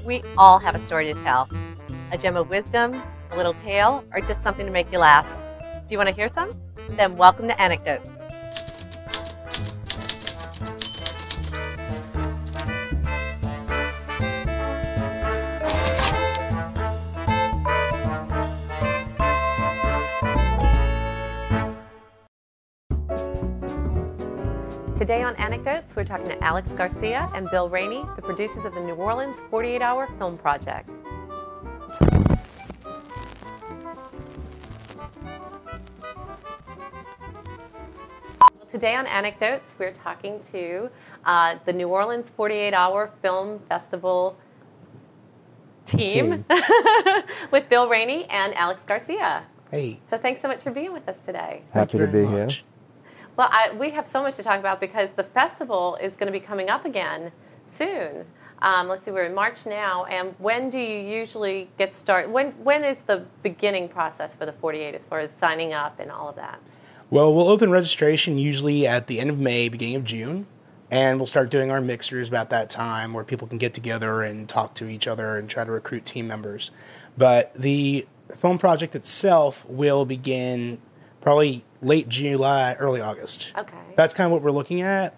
We all have a story to tell. A gem of wisdom, a little tale, or just something to make you laugh. Do you want to hear some? Then welcome to Anecdotes. Today on Anecdotes, we're talking to Alex Garcia and Bill Rainey, the producers of the New Orleans 48-Hour Film Project. Today on Anecdotes, we're talking to the New Orleans 48-Hour Film Festival team. With Bill Rainey and Alex Garcia. Hey. So thanks so much for being with us today. Happy to be here. Well, we have so much to talk about because the festival is going to be coming up again soon. Let's see, we're in March now, and when do you usually get started? When is the beginning process for the 48 as far as signing up and all of that? Well, we'll open registration usually at the end of May, beginning of June, and we'll start doing our mixers about that time where people can get together and talk to each other and try to recruit team members. But the film project itself will begin probably late July, early August. Okay. That's kind of what we're looking at,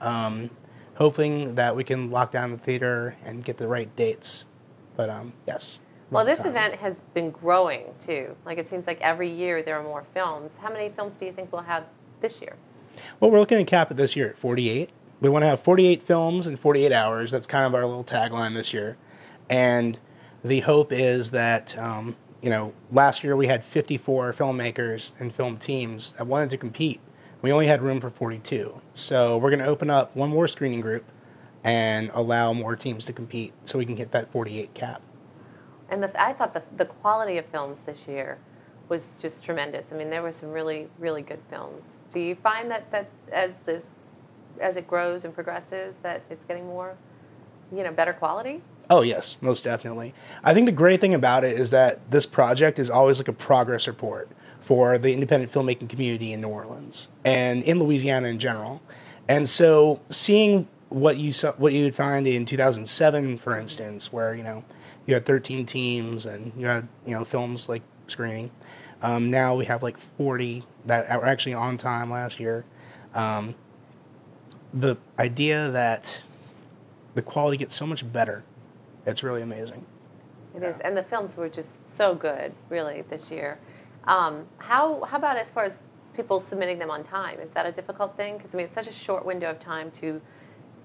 hoping that we can lock down the theater and get the right dates. But yes. Well, this event has been growing too. Like it seems like every year there are more films. How many films do you think we'll have this year? Well, we're looking to cap it this year at 48. We want to have 48 films in 48 hours. That's kind of our little tagline this year. And the hope is that you know, last year we had 54 filmmakers and film teams that wanted to compete. We only had room for 42. So we're going to open up one more screening group and allow more teams to compete so we can hit that 48 cap. And I thought the quality of films this year was just tremendous. I mean, there were some really, really good films. Do you find that as it grows and progresses that it's getting more, you know, better quality? Oh, yes, most definitely. I think the great thing about it is that this project is always like a progress report for the independent filmmaking community in New Orleans and in Louisiana in general. And so seeing what you would find in 2007, for instance, where, you know, you had 13 teams and you had, you know, films like screening. Now we have like 40 that were actually on time last year. The idea that the quality gets so much better, it's really amazing. It is, and the films were just so good, really, this year. How about as far as people submitting them on time? Is that a difficult thing? Because I mean, it's such a short window of time to,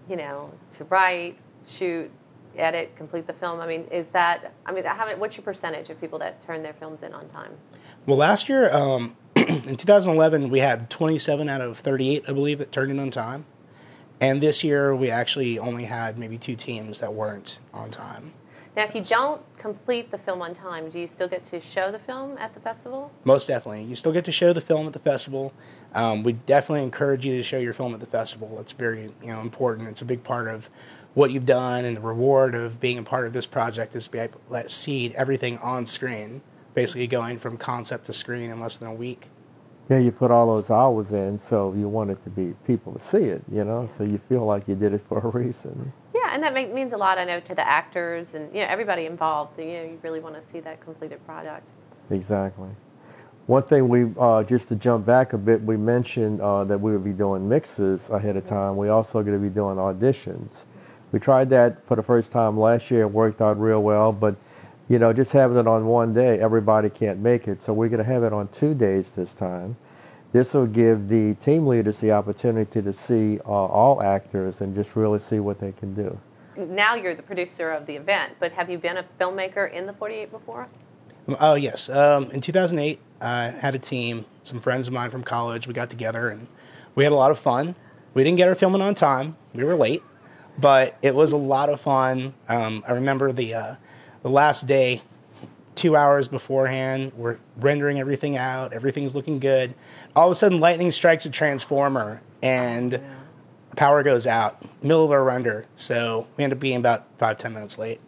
you know, to write, shoot, edit, complete the film. I mean, what's your percentage of people that turn their films in on time? Well, last year, in 2011, we had 27 out of 38, I believe, that turned in on time. And this year, we actually only had maybe 2 teams that weren't on time. Now, if you don't complete the film on time, do you still get to show the film at the festival? Most definitely. You still get to show the film at the festival. We definitely encourage you to show your film at the festival. It's very, you know, important. It's a big part of what you've done, and the reward of being a part of this project is to be able to see everything on screen, basically going from concept to screen in less than a week. Yeah, you put all those hours in, so you want it to be people to see it, you know, so you feel like you did it for a reason. Yeah, and that means a lot, I know, to the actors and, you know, everybody involved. You know, you really want to see that completed product. Exactly. One thing just to jump back a bit, we mentioned that we would be doing mixes ahead of time. We're also going to be doing auditions. We tried that for the first time last year. It worked out real well, but you know, just having it on one day, everybody can't make it. So we're going to have it on 2 days this time. This will give the team leaders the opportunity to see all actors and just really see what they can do. Now you're the producer of the event, but have you been a filmmaker in the 48 before? Oh, yes. In 2008, I had a team, some friends of mine from college. We got together and we had a lot of fun. We didn't get our filming on time. We were late, but it was a lot of fun. I remember the last day, 2 hours beforehand, we're rendering everything out. Everything's looking good. All of a sudden, lightning strikes a transformer, and power goes out, middle of our render. So we end up being about 5-10 minutes late,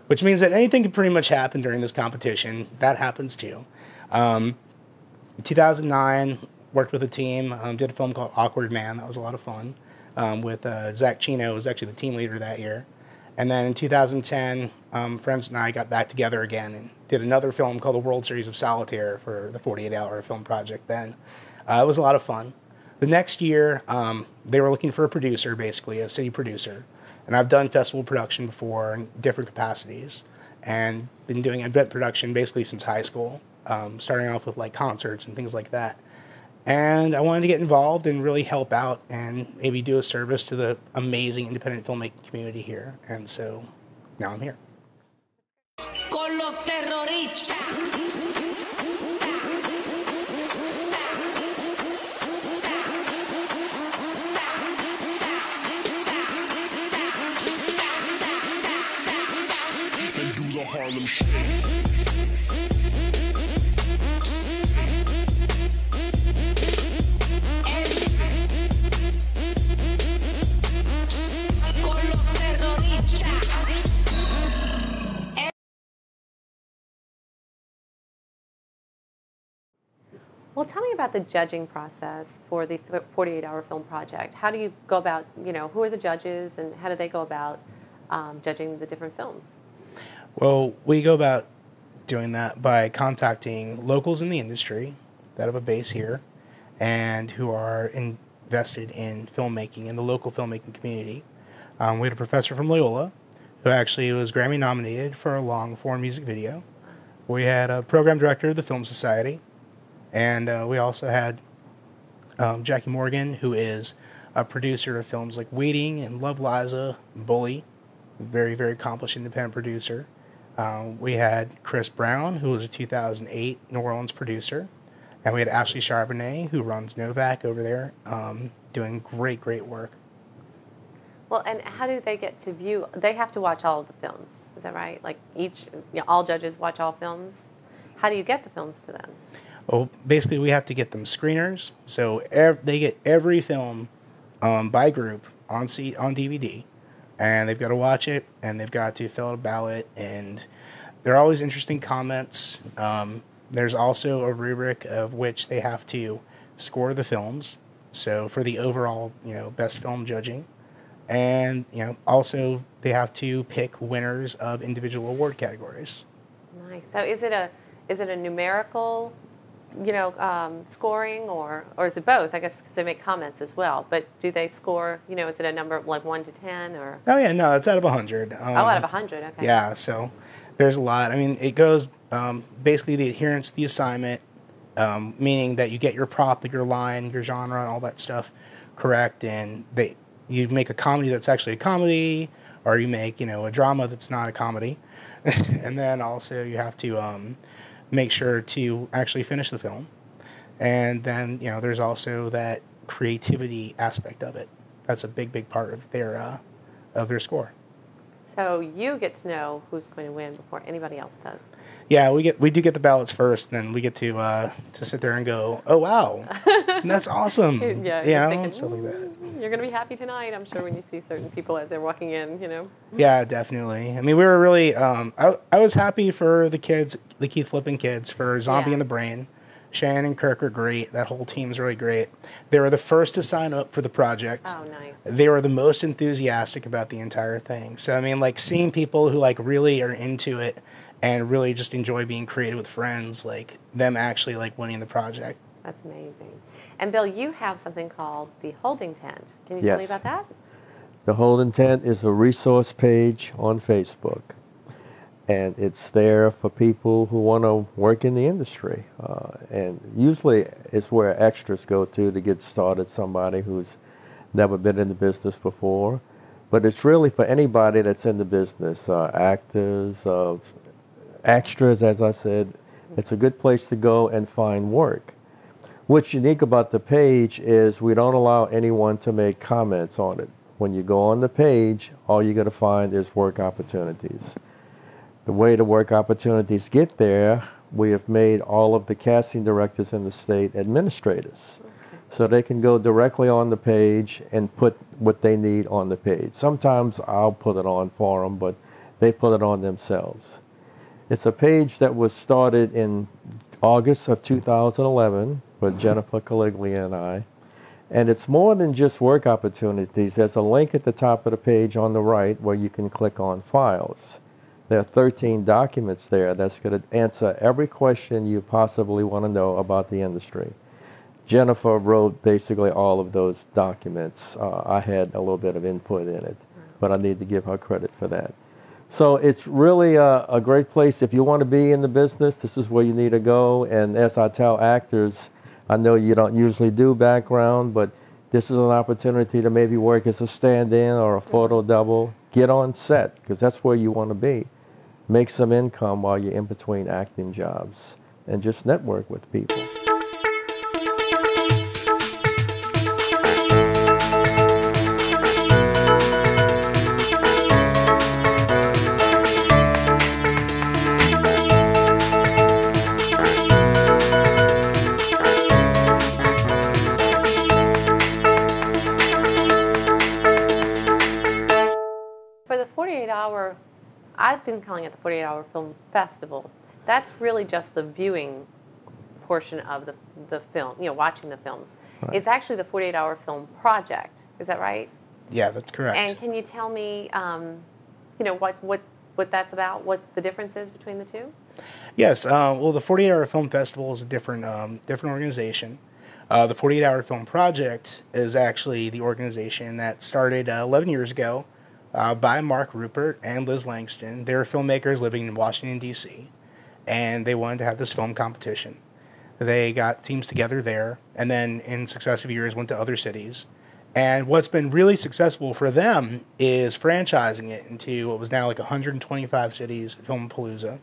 which means that anything can pretty much happen during this competition. That happens too. 2009, worked with a team, did a film called Awkward Man. That was a lot of fun with Zach Chino, who was actually the team leader that year. And then in 2010, friends and I got back together again and did another film called The World Series of Solitaire for the 48-hour film project then. It was a lot of fun. The next year, they were looking for a producer, basically, a city producer. And I've done festival production before in different capacities and been doing event production basically since high school, starting off with like concerts and things like that. And I wanted to get involved and really help out and maybe do a service to the amazing independent filmmaking community here. And so now I'm here. Con los terroristas. And do the Harlem Shake. Well, tell me about the judging process for the 48-hour film project. How do you go about, who are the judges and how do they go about judging the different films? Well, we go about doing that by contacting locals in the industry that have a base here and who are invested in filmmaking, in the local filmmaking community. We had a professor from Loyola who actually was Grammy nominated for a long-form music video. We had a program director of the Film Society. And we also had Jackie Morgan, who is a producer of films like Waiting and Love Liza, Bully, very, very accomplished independent producer. We had Chris Brown, who was a 2008 New Orleans producer. And we had Ashley Charbonnet, who runs Novak over there, doing great, great work. Well, and how do they get to view? They have to watch all of the films, is that right? Like all judges watch all films? How do you get the films to them? Well, basically, we have to get them screeners. So they get every film by group on DVD, and they've got to watch it, and they've got to fill out a ballot, and there are always interesting comments. There's also a rubric of which they have to score the films. So for the overall, best film judging, and also they have to pick winners of individual award categories. Nice. So is it a numerical scoring, or is it both? I guess because they make comments as well. But do they score? Is it a number of like 1 to 10 or? Oh yeah, no, it's out of 100. Out of 100. Okay. Yeah, so there's a lot. I mean, it goes basically the adherence to the assignment, meaning that you get your prop, your line, your genre, and all that stuff correct, and you make a comedy that's actually a comedy, or you make a drama that's not a comedy, and then also you have to make sure to actually finish the film. And then, there's also that creativity aspect of it. That's a big, big part of their score. So you get to know who's going to win before anybody else does. Yeah, we do get the ballots first, then we get to sit there and go, oh wow, that's awesome. Thinking, stuff like that. You're going to be happy tonight, I'm sure, when you see certain people as they're walking in, Yeah, definitely. I mean, we were really, I was happy for the kids, the Keith Flippin kids, for Zombie in the Brain. Shane and Kirk are great. That whole team's really great. They were the first to sign up for the project. Oh, nice. They were the most enthusiastic about the entire thing. So, I mean, like, seeing people who, like, really are into it and really just enjoy being creative with friends, like, them actually, like, winning the project. That's amazing. And, Bill, you have something called the Holding Tent. Can you tell me about that? The Holding Tent is a resource page on Facebook. And it's there for people who want to work in the industry. And usually it's where extras go to get started, somebody who's never been in the business before. But it's really for anybody that's in the business, actors, extras, as I said. It's a good place to go and find work. What's unique about the page is we don't allow anyone to make comments on it. When you go on the page, all you're going to find is work opportunities. The way the work opportunities get there, we have made all of the casting directors in the state administrators. Okay. So they can go directly on the page and put what they need on the page. Sometimes I'll put it on for them, but they put it on themselves. It's a page that was started in August of 2011 with Jennifer Caliglia and I. And it's more than just work opportunities. There's a link at the top of the page on the right where you can click on files. There are 13 documents there that's going to answer every question you possibly want to know about the industry. Jennifer wrote basically all of those documents. I had a little bit of input in it, but I need to give her credit for that. So it's really a great place. If you want to be in the business, this is where you need to go. And as I tell actors, I know you don't usually do background, but this is an opportunity to maybe work as a stand-in or a photo double. Get on set, because that's where you want to be. Make some income while you're in between acting jobs, and just network with people. For the 48-hour, I've been calling it the 48-hour film festival. That's really just the viewing portion of the film, you know, watching the films. Right. It's actually the 48-hour film project. Is that right? Yeah, that's correct. And can you tell me, you know, what that's about? What the difference is between the two? Yes. Well, the 48-hour film festival is a different organization. The 48-hour film project is actually the organization that started 11 years ago by Mark Rupert and Liz Langston. They were filmmakers living in Washington, D.C., and they wanted to have this film competition. They got teams together there, and then in successive years went to other cities. And what's been really successful for them is franchising it into what was now like 125 cities at Filmapalooza.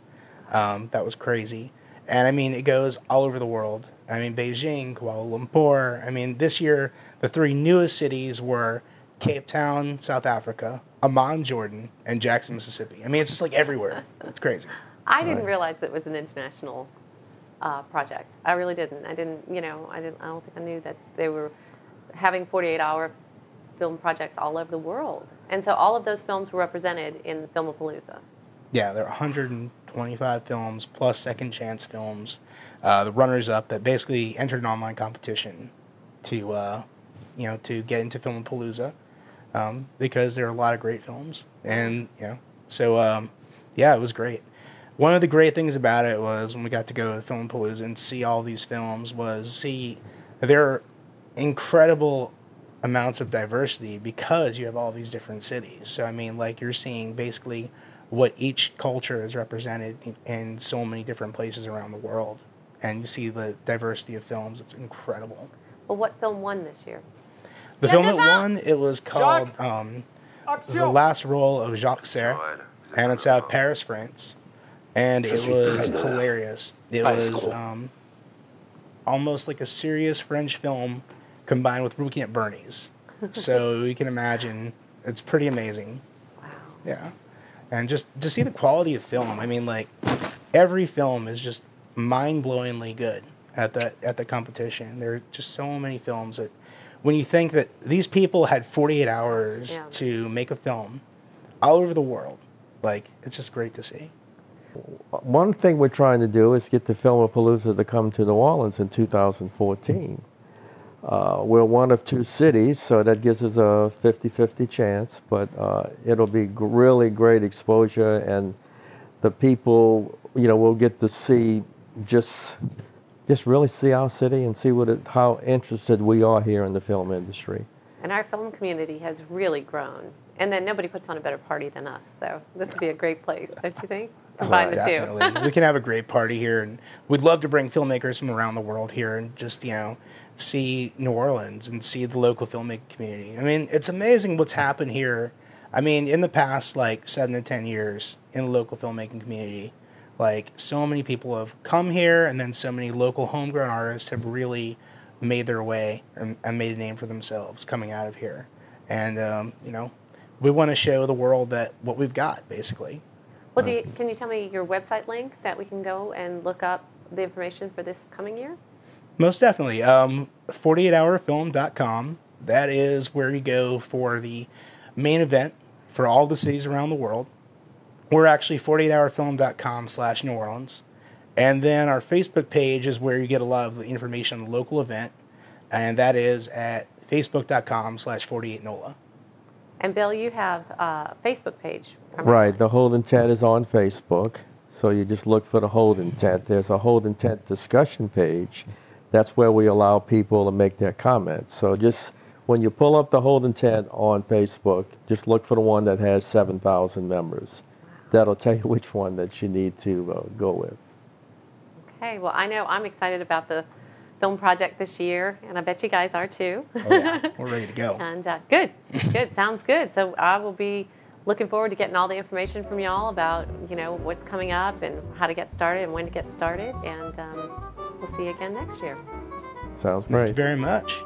That was crazy. And I mean, it goes all over the world. I mean, Beijing, Kuala Lumpur. I mean, this year, the 3 newest cities were Cape Town, South Africa, Amman, Jordan, and Jackson, Mississippi. I mean, it's just like everywhere. It's crazy. I didn't realize that it was an international project. I really didn't. I didn't, you know, I don't think I knew that they were having 48-hour film projects all over the world. And so all of those films were represented in Filmapalooza. Yeah, there are 125 films plus second chance films. The runners-up that basically entered an online competition to, you know, to get into Filmapalooza, because there are a lot of great films, and you know, so yeah, it was great. One of the great things about it was when we got to go to Filmapalooza and see all these films was see there are incredible amounts of diversity because you have all these different cities. So I mean, like, you're seeing basically what each culture is represented in so many different places around the world, and you see the diversity of films. It's incredible. Well, what film won this year? The film that won, it was called it was The Last Role of Jacques Serre, and it's out of Paris, France, and it was hilarious. It was almost like a serious French film combined with Looking at Bernie's. So you can imagine, it's pretty amazing. Wow. Yeah. And just to see the quality of film, I mean, like, every film is just mind-blowingly good at the competition. There are just so many films that, when you think that these people had 48 hours to make a film all over the world, like, it's just great to see. One thing we're trying to do is get the Filmapalooza to come to New Orleans in 2014. We're one of 2 cities, so that gives us a 50-50 chance, but it'll be really great exposure, and the people, you know, will get to see just really see our city and see how interested we are here in the film industry. And our film community has really grown. And then nobody puts on a better party than us. So this would be a great place, don't you think? Combine the Definitely. two. We can have a great party here, and we'd love to bring filmmakers from around the world here and just, you know, see New Orleans and see the local filmmaking community. I mean, it's amazing what's happened here. I mean, in the past, like, 7 to 10 years in the local filmmaking community, like, so many people have come here, and then so many local homegrown artists have really made their way and made a name for themselves coming out of here. And, you know, we want to show the world that what we've got, basically. Well, can you tell me your website link that we can go and look up the information for this coming year? Most definitely. 48hourfilm.com. That is where you go for the main event for all the cities around the world. We're actually 48hourfilm.com/New Orleans. And then our Facebook page is where you get a lot of the information on the local event. And that is at facebook.com/48NOLA. And Bill, you have a Facebook page. Right, the Hold Intent is on Facebook, so you just look for the Hold Intent. There's a Hold Intent discussion page. That's where we allow people to make their comments. So just when you pull up the Hold Intent on Facebook, just look for the one that has 7,000 members. That'll tell you which one that you need to go with. Okay, well, I know I'm excited about the film project this year, and I bet you guys are too. Oh yeah, we're ready to go. And good, sounds good. So I will be looking forward to getting all the information from y'all about, what's coming up and how to get started and when to get started. And we'll see you again next year. Sounds Thank you great. very much.